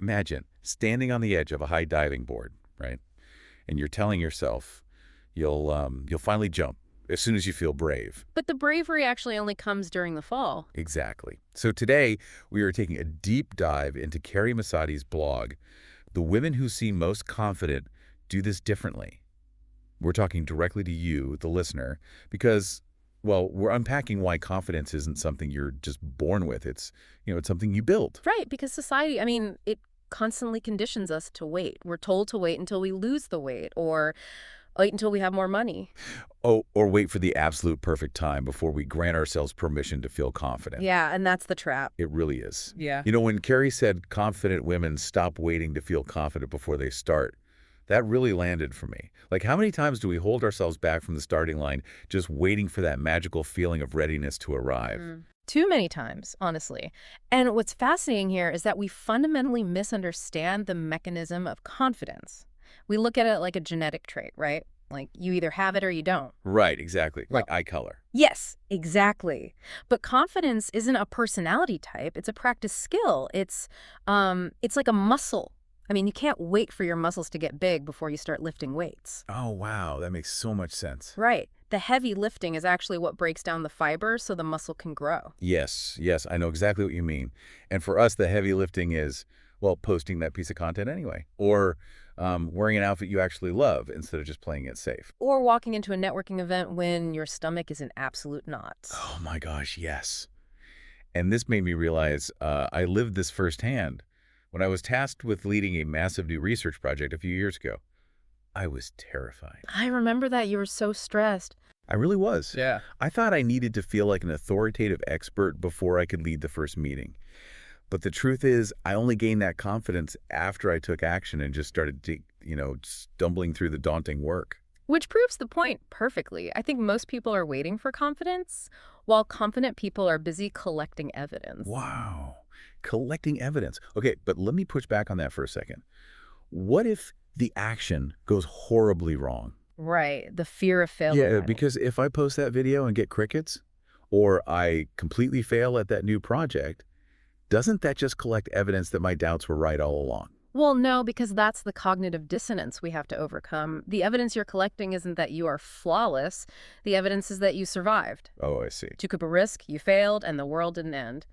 Imagine standing on the edge of a high diving board, right? And you're telling yourself you'll finally jump as soon as you feel brave. But the bravery actually only comes during the fall. Exactly. So today we are taking a deep dive into Karrie Massotti's blog. The women who seem most confident do this differently. We're talking directly to you, the listener, because, well, we're unpacking why confidence isn't something you're just born with. It's something you build. Right, because society, I mean, it constantly conditions us to wait. We're told to wait until we lose the weight or wait until we have more money. Oh, or wait for the absolute perfect time before we grant ourselves permission to feel confident. Yeah, and that's the trap. It really is. Yeah. When Karrie said confident women stop waiting to feel confident before they start, that really landed for me. Like, how many times do we hold ourselves back from the starting line just waiting for that magical feeling of readiness to arrive? Too many times, honestly. And what's fascinating here is that we fundamentally misunderstand the mechanism of confidence. We look at it like a genetic trait, right? Like you either have it or you don't. Right, exactly. Well, Like eye color. yes, exactly. But confidence isn't a personality type. It's a practice skill. It's like a muscle. I mean, you can't wait for your muscles to get big before you start lifting weights. Oh, wow. That makes so much sense. Right. The heavy lifting is actually what breaks down the fiber so the muscle can grow. Yes, yes, I know exactly what you mean. And for us, the heavy lifting is, well, posting that piece of content anyway, or wearing an outfit you actually love instead of just playing it safe. Or walking into a networking event when your stomach is in absolute knots. Oh my gosh, yes. And this made me realize I lived this firsthand. When I was tasked with leading a massive new research project a few years ago, I was terrified. I remember that you were so stressed. I really was. Yeah. I thought I needed to feel like an authoritative expert before I could lead the first meeting. But the truth is, I only gained that confidence after I took action and just started, stumbling through the daunting work. Which proves the point perfectly. I think most people are waiting for confidence, while confident people are busy collecting evidence. Wow. Collecting evidence. Okay, but let me push back on that for a second. What if the action goes horribly wrong? Right. The fear of failure. Yeah, I mean. because if I post that video and get crickets, or I completely fail at that new project, doesn't that just collect evidence that my doubts were right all along? Well, no, because that's the cognitive dissonance we have to overcome. The evidence you're collecting isn't that you are flawless. The evidence is that you survived. Oh, I see. Took up a risk, you failed, and the world didn't end.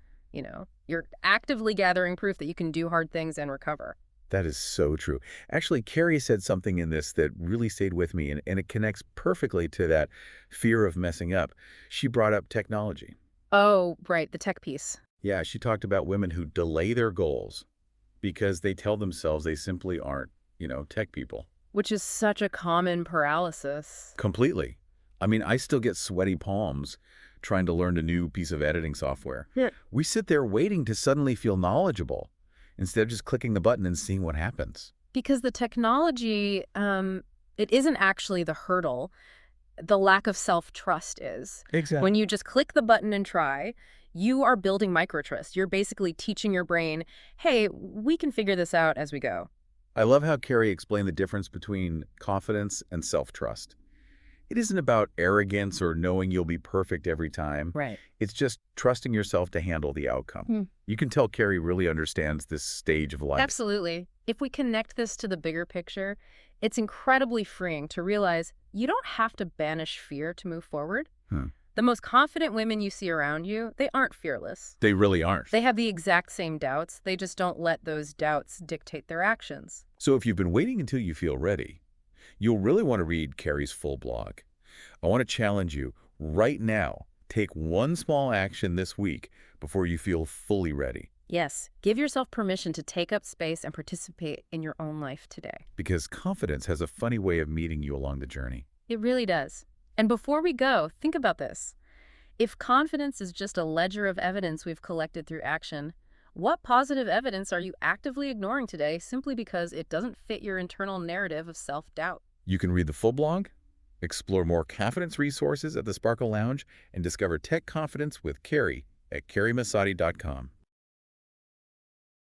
You're actively gathering proof that you can do hard things and recover. That is so true. Actually, Karrie said something in this that really stayed with me, and it connects perfectly to that fear of messing up. She brought up technology. Oh, right, the tech piece. Yeah, she talked about women who delay their goals because they tell themselves they simply aren't, tech people. Which is such a common paralysis. Completely. I mean, I still get sweaty palms trying to learn a new piece of editing software. Yeah. We sit there waiting to suddenly feel knowledgeable instead of just clicking the button and seeing what happens. Because the technology, it isn't actually the hurdle. The lack of self-trust is. Exactly. When you just click the button and try, you are building microtrust. You're basically teaching your brain, hey, we can figure this out as we go. I love how Karrie explained the difference between confidence and self-trust. It isn't about arrogance or knowing you'll be perfect every time. Right. It's just trusting yourself to handle the outcome. You can tell Karrie really understands this stage of life. Absolutely. If we connect this to the bigger picture, it's incredibly freeing to realize you don't have to banish fear to move forward. The most confident women you see around you, they aren't fearless. They really aren't. They have the exact same doubts. They just don't let those doubts dictate their actions. So if you've been waiting until you feel ready, you'll really want to read Karrie's full blog. I want to challenge you right now. Take one small action this week before you feel fully ready. Yes, give yourself permission to take up space and participate in your own life today. Because confidence has a funny way of meeting you along the journey. It really does. And before we go, think about this. If confidence is just a ledger of evidence we've collected through action, what positive evidence are you actively ignoring today simply because it doesn't fit your internal narrative of self-doubt? You can read the full blog, explore more confidence resources at the Sparkle Lounge, and discover tech confidence with Karrie at karriemassotti.com.